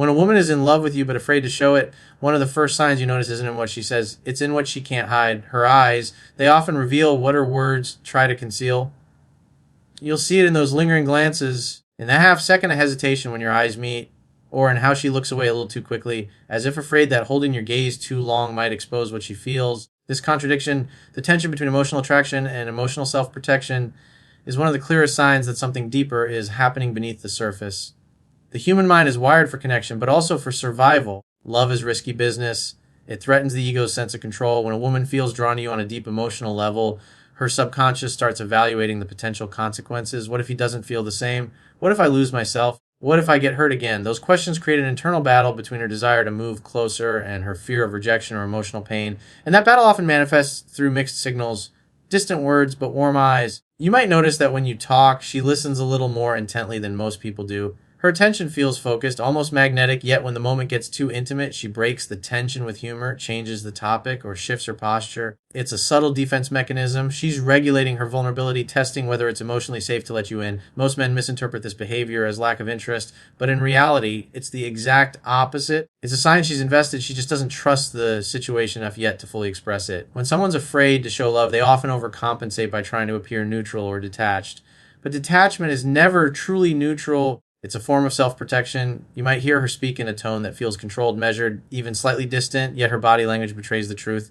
When a woman is in love with you but afraid to show it, one of the first signs you notice isn't in what she says, it's in what she can't hide. Her eyes, they often reveal what her words try to conceal. You'll see it in those lingering glances, in that half second of hesitation when your eyes meet, or in how she looks away a little too quickly, as if afraid that holding your gaze too long might expose what she feels. This contradiction, the tension between emotional attraction and emotional self protection, is one of the clearest signs that something deeper is happening beneath the surface. The human mind is wired for connection, but also for survival. Love is risky business. It threatens the ego's sense of control. When a woman feels drawn to you on a deep emotional level, her subconscious starts evaluating the potential consequences. What if he doesn't feel the same? What if I lose myself? What if I get hurt again? Those questions create an internal battle between her desire to move closer and her fear of rejection or emotional pain. And that battle often manifests through mixed signals, distant words, but warm eyes. You might notice that when you talk, she listens a little more intently than most people do. Her attention feels focused, almost magnetic, yet when the moment gets too intimate, she breaks the tension with humor, changes the topic, or shifts her posture. It's a subtle defense mechanism. She's regulating her vulnerability, testing whether it's emotionally safe to let you in. Most men misinterpret this behavior as lack of interest, but in reality, it's the exact opposite. It's a sign she's invested, she just doesn't trust the situation enough yet to fully express it. When someone's afraid to show love, they often overcompensate by trying to appear neutral or detached. But detachment is never truly neutral. It's a form of self-protection. You might hear her speak in a tone that feels controlled, measured, even slightly distant, yet her body language betrays the truth.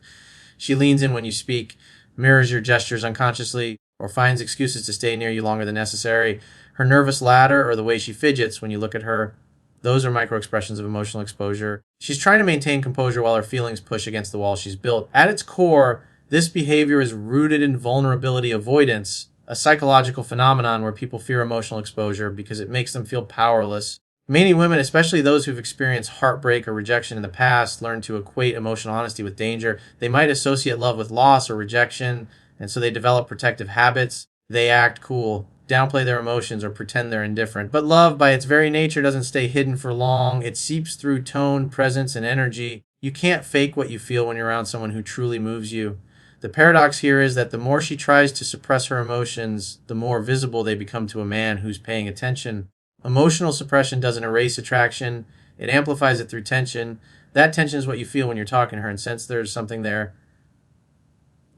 She leans in when you speak, mirrors your gestures unconsciously, or finds excuses to stay near you longer than necessary. Her nervous ladder or the way she fidgets when you look at her, those are micro-expressions of emotional exposure. She's trying to maintain composure while her feelings push against the wall she's built. At its core, this behavior is rooted in vulnerability avoidance, a psychological phenomenon where people fear emotional exposure because it makes them feel powerless. Many women, especially those who've experienced heartbreak or rejection in the past, learn to equate emotional honesty with danger. They might associate love with loss or rejection, and so they develop protective habits. They act cool, downplay their emotions, or pretend they're indifferent. But love, by its very nature, doesn't stay hidden for long. It seeps through tone, presence, and energy. You can't fake what you feel when you're around someone who truly moves you. The paradox here is that the more she tries to suppress her emotions, the more visible they become to a man who's paying attention. Emotional suppression doesn't erase attraction, it amplifies it through tension. That tension is what you feel when you're talking to her and sense there's something there.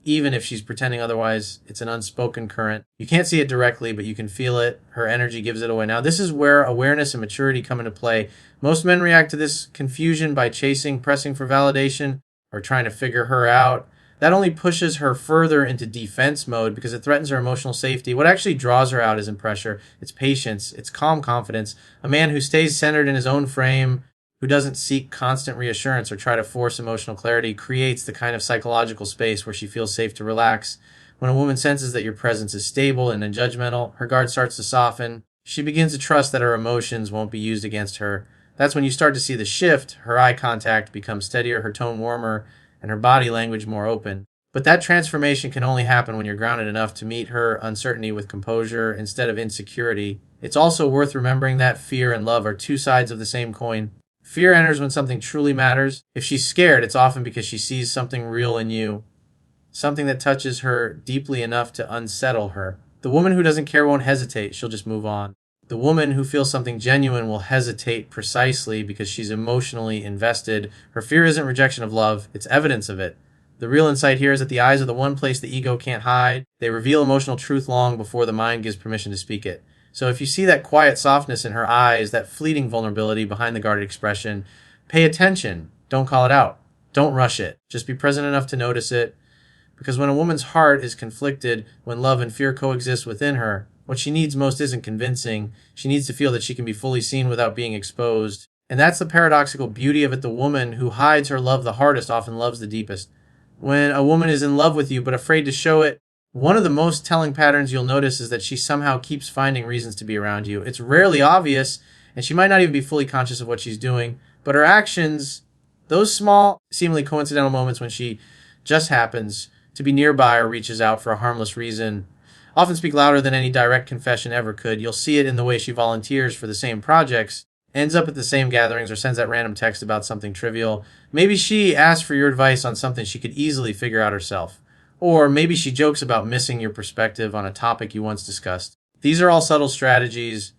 Even if she's pretending otherwise, it's an unspoken current. You can't see it directly, but you can feel it. Her energy gives it away. Now, this is where awareness and maturity come into play. Most men react to this confusion by chasing, pressing for validation, or trying to figure her out. That only pushes her further into defense mode because it threatens her emotional safety. What actually draws her out isn't pressure, it's patience, it's calm confidence. A man who stays centered in his own frame, who doesn't seek constant reassurance or try to force emotional clarity, creates the kind of psychological space where she feels safe to relax. When a woman senses that your presence is stable and unjudgmental, her guard starts to soften. She begins to trust that her emotions won't be used against her. That's when you start to see the shift. Her eye contact becomes steadier, her tone warmer, and her body language more open. But that transformation can only happen when you're grounded enough to meet her uncertainty with composure instead of insecurity. It's also worth remembering that fear and love are two sides of the same coin. Fear enters when something truly matters. If she's scared, it's often because she sees something real in you, something that touches her deeply enough to unsettle her. The woman who doesn't care won't hesitate, she'll just move on. The woman who feels something genuine will hesitate precisely because she's emotionally invested. Her fear isn't rejection of love, it's evidence of it. The real insight here is that the eyes are the one place the ego can't hide. They reveal emotional truth long before the mind gives permission to speak it. So if you see that quiet softness in her eyes, that fleeting vulnerability behind the guarded expression, pay attention. Don't call it out. Don't rush it. Just be present enough to notice it. Because when a woman's heart is conflicted, when love and fear coexist within her, what she needs most isn't convincing. She needs to feel that she can be fully seen without being exposed. And that's the paradoxical beauty of it. The woman who hides her love the hardest often loves the deepest. When a woman is in love with you but afraid to show it, one of the most telling patterns you'll notice is that she somehow keeps finding reasons to be around you. It's rarely obvious, and she might not even be fully conscious of what she's doing, but her actions, those small, seemingly coincidental moments when she just happens to be nearby or reaches out for a harmless reason, often speak louder than any direct confession ever could. You'll see it in the way she volunteers for the same projects, ends up at the same gatherings, or sends that random text about something trivial. Maybe she asks for your advice on something she could easily figure out herself. Or maybe she jokes about missing your perspective on a topic you once discussed. These are all subtle strategies,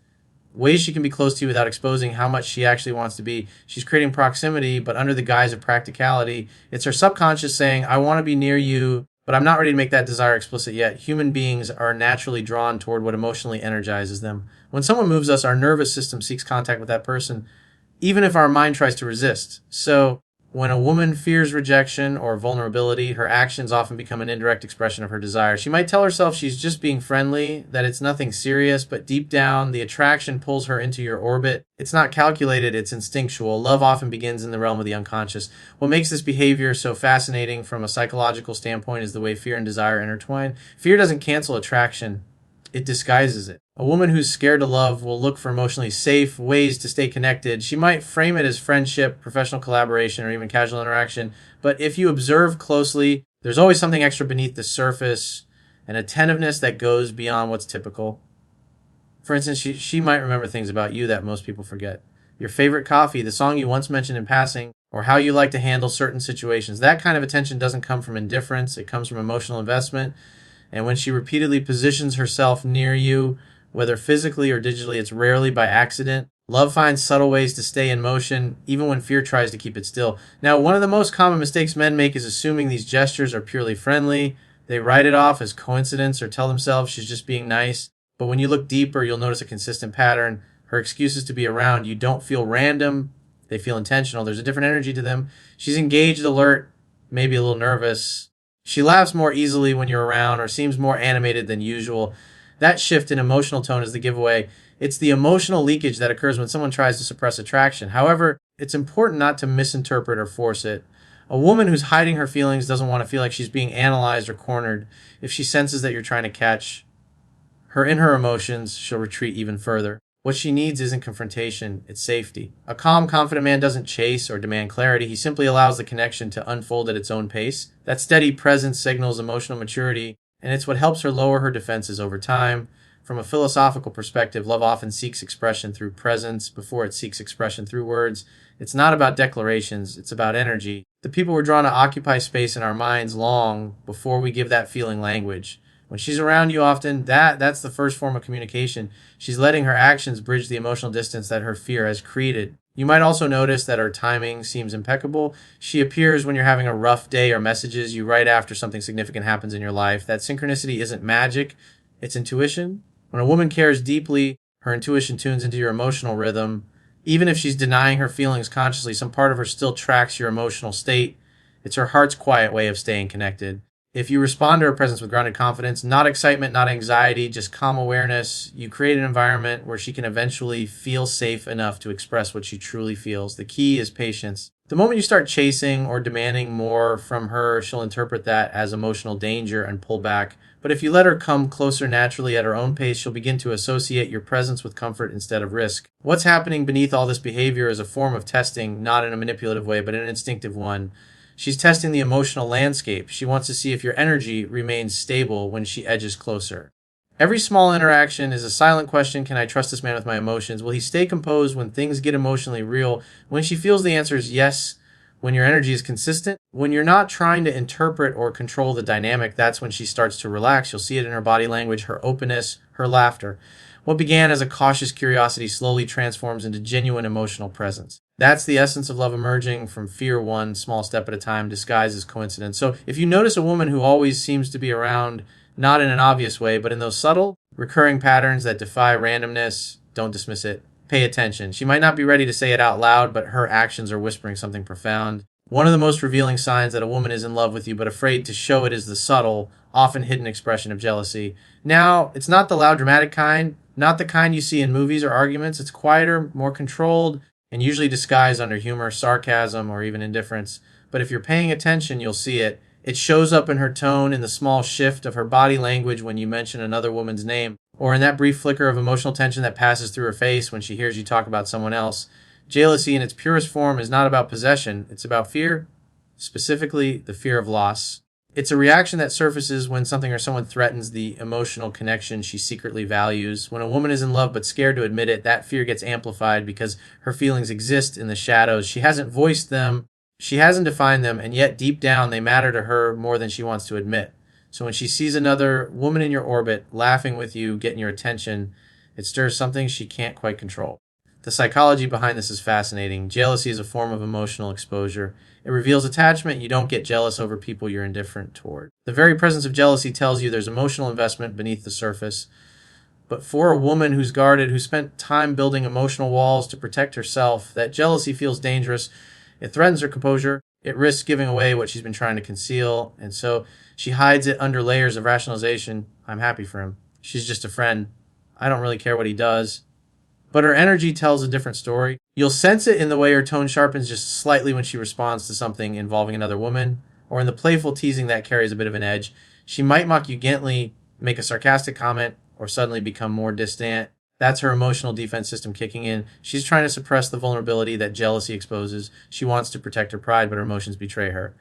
ways she can be close to you without exposing how much she actually wants to be. She's creating proximity, but under the guise of practicality. It's her subconscious saying, I want to be near you, but I'm not ready to make that desire explicit yet. Human beings are naturally drawn toward what emotionally energizes them. When someone moves us, our nervous system seeks contact with that person, even if our mind tries to resist. So, when a woman fears rejection or vulnerability, her actions often become an indirect expression of her desire. She might tell herself she's just being friendly, that it's nothing serious, but deep down, the attraction pulls her into your orbit. It's not calculated, it's instinctual. Love often begins in the realm of the unconscious. What makes this behavior so fascinating from a psychological standpoint is the way fear and desire intertwine. Fear doesn't cancel attraction, it disguises it. A woman who's scared to love will look for emotionally safe ways to stay connected. She might frame it as friendship, professional collaboration, or even casual interaction. But if you observe closely, there's always something extra beneath the surface, an attentiveness that goes beyond what's typical. For instance, she might remember things about you that most people forget. Your favorite coffee, the song you once mentioned in passing, or how you like to handle certain situations. That kind of attention doesn't come from indifference. It comes from emotional investment. And when she repeatedly positions herself near you, whether physically or digitally, it's rarely by accident. Love finds subtle ways to stay in motion, even when fear tries to keep it still. Now, one of the most common mistakes men make is assuming these gestures are purely friendly. They write it off as coincidence or tell themselves she's just being nice. But when you look deeper, you'll notice a consistent pattern. Her excuses to be around you don't feel random. They feel intentional. There's a different energy to them. She's engaged, alert, maybe a little nervous. She laughs more easily when you're around or seems more animated than usual. That shift in emotional tone is the giveaway. It's the emotional leakage that occurs when someone tries to suppress attraction. However, it's important not to misinterpret or force it. A woman who's hiding her feelings doesn't want to feel like she's being analyzed or cornered. If she senses that you're trying to catch her in her emotions, she'll retreat even further. What she needs isn't confrontation, it's safety. A calm, confident man doesn't chase or demand clarity. He simply allows the connection to unfold at its own pace. That steady presence signals emotional maturity, and it's what helps her lower her defenses over time. From a philosophical perspective, love often seeks expression through presence before it seeks expression through words. It's not about declarations, it's about energy. The people we're drawn to occupy space in our minds long before we give that feeling language. When she's around you often, that's the first form of communication. She's letting her actions bridge the emotional distance that her fear has created. You might also notice that her timing seems impeccable. She appears when you're having a rough day or messages you right after something significant happens in your life. That synchronicity isn't magic, it's intuition. When a woman cares deeply, her intuition tunes into your emotional rhythm. Even if she's denying her feelings consciously, some part of her still tracks your emotional state. It's her heart's quiet way of staying connected. If you respond to her presence with grounded confidence, not excitement, not anxiety, just calm awareness, you create an environment where she can eventually feel safe enough to express what she truly feels. The key is patience. The moment you start chasing or demanding more from her, she'll interpret that as emotional danger and pull back. But if you let her come closer naturally at her own pace, she'll begin to associate your presence with comfort instead of risk. What's happening beneath all this behavior is a form of testing, not in a manipulative way, but in an instinctive one. She's testing the emotional landscape. She wants to see if your energy remains stable when she edges closer. Every small interaction is a silent question. Can I trust this man with my emotions? Will he stay composed when things get emotionally real? When she feels the answer is yes, when your energy is consistent, when you're not trying to interpret or control the dynamic, that's when she starts to relax. You'll see it in her body language, her openness, her laughter. What began as a cautious curiosity slowly transforms into genuine emotional presence. That's the essence of love emerging from fear one small step at a time, disguised as coincidence. So if you notice a woman who always seems to be around, not in an obvious way, but in those subtle, recurring patterns that defy randomness, don't dismiss it. Pay attention. She might not be ready to say it out loud, but her actions are whispering something profound. One of the most revealing signs that a woman is in love with you but afraid to show it is the subtle, often hidden expression of jealousy. Now, it's not the loud, dramatic kind, not the kind you see in movies or arguments. It's quieter, more controlled, and usually disguised under humor, sarcasm, or even indifference. But if you're paying attention, you'll see it. It shows up in her tone, in the small shift of her body language when you mention another woman's name, or in that brief flicker of emotional tension that passes through her face when she hears you talk about someone else. Jealousy in its purest form is not about possession, it's about fear, specifically the fear of loss. It's a reaction that surfaces when something or someone threatens the emotional connection she secretly values. When a woman is in love but scared to admit it, that fear gets amplified because her feelings exist in the shadows. She hasn't voiced them, she hasn't defined them, and yet deep down they matter to her more than she wants to admit. So when she sees another woman in your orbit laughing with you, getting your attention, It stirs something she can't quite control. The psychology behind this is fascinating. Jealousy is a form of emotional exposure. It reveals attachment. You don't get jealous over people you're indifferent toward. The very presence of jealousy tells you there's emotional investment beneath the surface. But for a woman who's guarded, who spent time building emotional walls to protect herself, that jealousy feels dangerous. It threatens her composure. It risks giving away what she's been trying to conceal. And so she hides it under layers of rationalization. I'm happy for him. She's just a friend. I don't really care what he does. But her energy tells a different story. You'll sense it in the way her tone sharpens just slightly when she responds to something involving another woman, or in the playful teasing that carries a bit of an edge. She might mock you gently, make a sarcastic comment, or suddenly become more distant. That's her emotional defense system kicking in. She's trying to suppress the vulnerability that jealousy exposes. She wants to protect her pride, but her emotions betray her.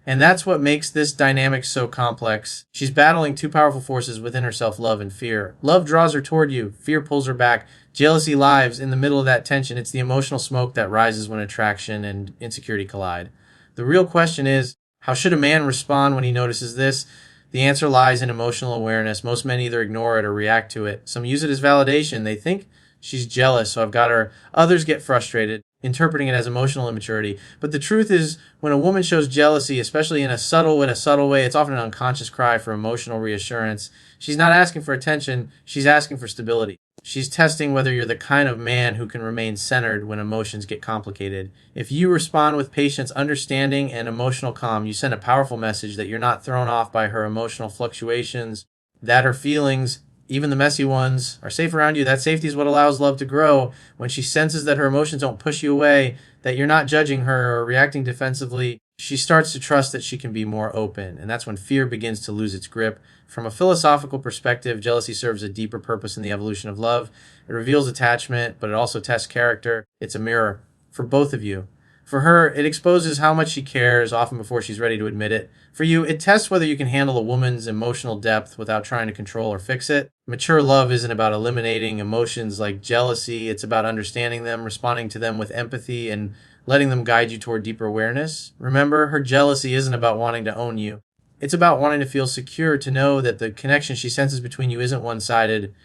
And that's what makes this dynamic so complex. She's battling two powerful forces within herself, love and fear. Love draws her toward you. Fear pulls her back. Jealousy lives in the middle of that tension. It's the emotional smoke that rises when attraction and insecurity collide. The real question is, how should a man respond when he notices this? The answer lies in emotional awareness. Most men either ignore it or react to it. Some use it as validation. They think she's jealous, so I've got her. Others get frustrated, interpreting it as emotional immaturity. But the truth is, when a woman shows jealousy, especially in a subtle way, it's often an unconscious cry for emotional reassurance. She's not asking for attention, she's asking for stability. She's testing whether you're the kind of man who can remain centered when emotions get complicated. If you respond with patience, understanding, and emotional calm, you send a powerful message that you're not thrown off by her emotional fluctuations, that her feelings, even the messy ones, are safe around you. That safety is what allows love to grow. When she senses that her emotions don't push you away, that you're not judging her or reacting defensively, she starts to trust that she can be more open. And that's when fear begins to lose its grip. From a philosophical perspective, jealousy serves a deeper purpose in the evolution of love. It reveals attachment, but it also tests character. It's a mirror for both of you. For her, it exposes how much she cares, often before she's ready to admit it. For you, it tests whether you can handle a woman's emotional depth without trying to control or fix it. Mature love isn't about eliminating emotions like jealousy. It's about understanding them, responding to them with empathy, and letting them guide you toward deeper awareness. Remember, her jealousy isn't about wanting to own you. It's about wanting to feel secure, to know that the connection she senses between you isn't one-sided.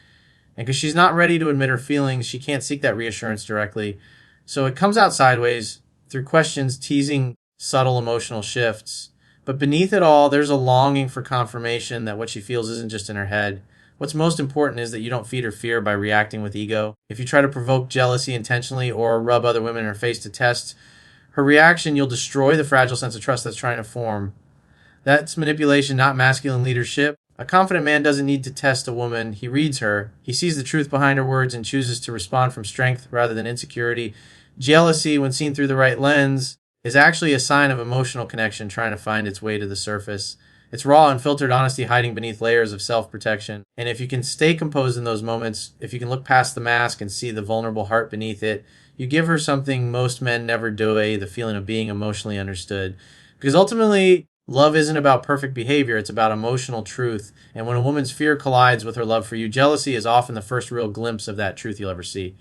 And because she's not ready to admit her feelings, she can't seek that reassurance directly. So it comes out sideways, through questions, teasing subtle emotional shifts. But beneath it all, there's a longing for confirmation that what she feels isn't just in her head. What's most important is that you don't feed her fear by reacting with ego. If you try to provoke jealousy intentionally or rub other women in her face to test her reaction, you'll destroy the fragile sense of trust that's trying to form. That's manipulation, not masculine leadership. A confident man doesn't need to test a woman. He reads her. He sees the truth behind her words and chooses to respond from strength rather than insecurity. Jealousy, when seen through the right lens, is actually a sign of emotional connection trying to find its way to the surface. It's raw, unfiltered honesty hiding beneath layers of self-protection. And if you can stay composed in those moments, if you can look past the mask and see the vulnerable heart beneath it, you give her something most men never do, the feeling of being emotionally understood. Because ultimately, love isn't about perfect behavior, it's about emotional truth. And when a woman's fear collides with her love for you, jealousy is often the first real glimpse of that truth you'll ever see.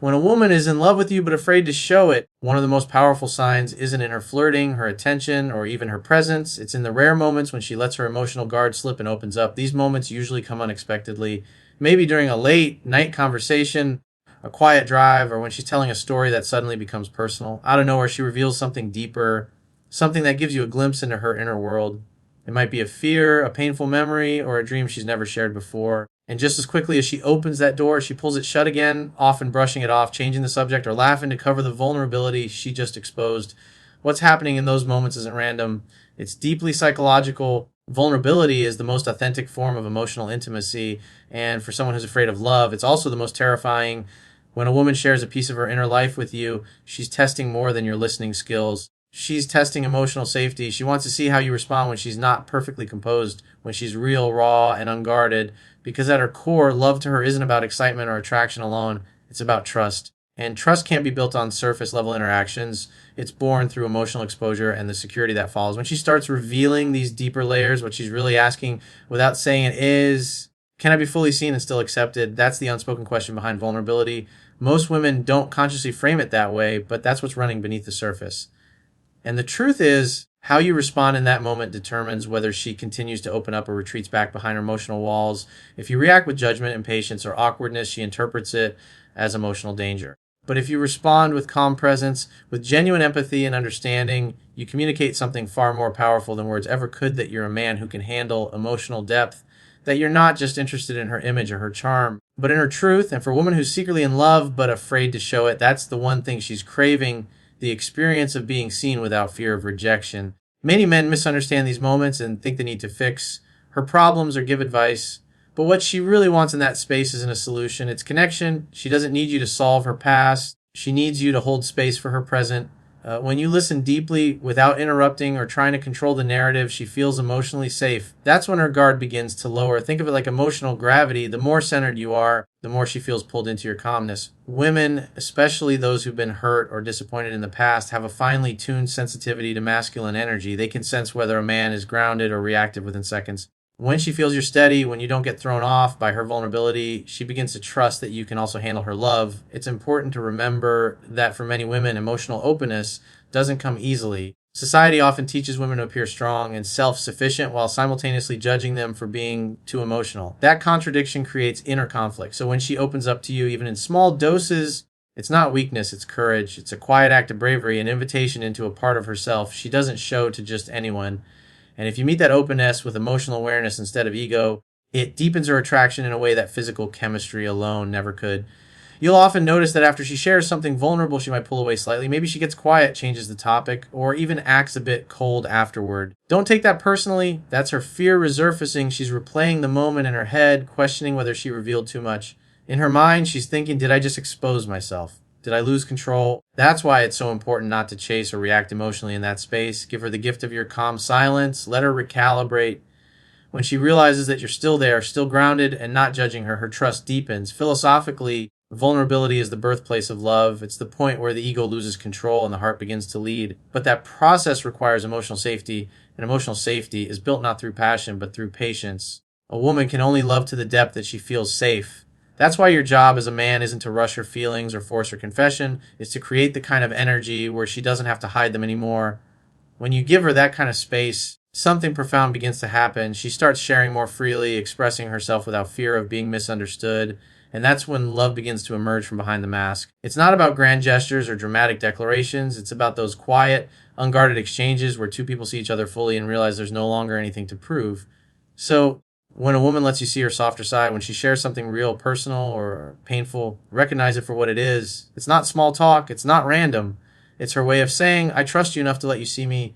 When a woman is in love with you but afraid to show it, one of the most powerful signs isn't in her flirting, her attention, or even her presence. It's in the rare moments when she lets her emotional guard slip and opens up. These moments usually come unexpectedly, maybe during a late night conversation, a quiet drive, or when she's telling a story that suddenly becomes personal. Out of nowhere, she reveals something deeper, something that gives you a glimpse into her inner world. It might be a fear, a painful memory, or a dream she's never shared before. And just as quickly as she opens that door, she pulls it shut again, often brushing it off, changing the subject, or laughing to cover the vulnerability she just exposed. What's happening in those moments isn't random. It's deeply psychological. Vulnerability is the most authentic form of emotional intimacy. And for someone who's afraid of love, it's also the most terrifying. When a woman shares a piece of her inner life with you, she's testing more than your listening skills. She's testing emotional safety. She wants to see how you respond when she's not perfectly composed, when she's real, raw, and unguarded. Because at her core, love to her isn't about excitement or attraction alone. It's about trust. And trust can't be built on surface level interactions. It's born through emotional exposure and the security that follows. When she starts revealing these deeper layers, what she's really asking without saying it is, can I be fully seen and still accepted? That's the unspoken question behind vulnerability. Most women don't consciously frame it that way, but that's what's running beneath the surface. And the truth is, How you respond in that moment determines whether she continues to open up or retreats back behind her emotional walls. If you react with judgment, impatience, or awkwardness, she interprets it as emotional danger. But if you respond with calm presence, with genuine empathy and understanding, you communicate something far more powerful than words ever could, that you're a man who can handle emotional depth, that you're not just interested in her image or her charm, but in her truth. And for a woman who's secretly in love but afraid to show it, that's the one thing she's craving: the experience of being seen without fear of rejection. Many men misunderstand these moments and think they need to fix her problems or give advice. But what she really wants in that space isn't a solution, it's connection. She doesn't need you to solve her past. She needs you to hold space for her present. When you listen deeply without interrupting or trying to control the narrative, she feels emotionally safe. That's when her guard begins to lower. Think of it like emotional gravity. The more centered you are, the more she feels pulled into your calmness. Women, especially those who've been hurt or disappointed in the past, have a finely tuned sensitivity to masculine energy. They can sense whether a man is grounded or reactive within seconds. When she feels you're steady, when you don't get thrown off by her vulnerability, she begins to trust that you can also handle her love. It's important to remember that for many women, emotional openness doesn't come easily. Society often teaches women to appear strong and self-sufficient while simultaneously judging them for being too emotional. That contradiction creates inner conflict. So when she opens up to you, even in small doses, it's not weakness, it's courage. It's a quiet act of bravery, an invitation into a part of herself she doesn't show to just anyone. And if you meet that openness with emotional awareness instead of ego, it deepens her attraction in a way that physical chemistry alone never could. You'll often notice that after she shares something vulnerable, she might pull away slightly. Maybe she gets quiet, changes the topic, or even acts a bit cold afterward. Don't take that personally. That's her fear resurfacing. She's replaying the moment in her head, questioning whether she revealed too much. In her mind, she's thinking, did I just expose myself? Did I lose control? That's why it's so important not to chase or react emotionally in that space. Give her the gift of your calm silence. Let her recalibrate. When she realizes that you're still there, still grounded, and not judging her, her trust deepens. Philosophically, vulnerability is the birthplace of love. It's the point where the ego loses control and the heart begins to lead. But that process requires emotional safety, and emotional safety is built not through passion, but through patience. A woman can only love to the depth that she feels safe. That's why your job as a man isn't to rush her feelings or force her confession. It's to create the kind of energy where she doesn't have to hide them anymore. When you give her that kind of space, something profound begins to happen. She starts sharing more freely, expressing herself without fear of being misunderstood. And that's when love begins to emerge from behind the mask. It's not about grand gestures or dramatic declarations. It's about those quiet, unguarded exchanges where two people see each other fully and realize there's no longer anything to prove. So, when a woman lets you see her softer side, when she shares something real, personal, or painful, recognize it for what it is. It's not small talk. It's not random. It's her way of saying, I trust you enough to let you see me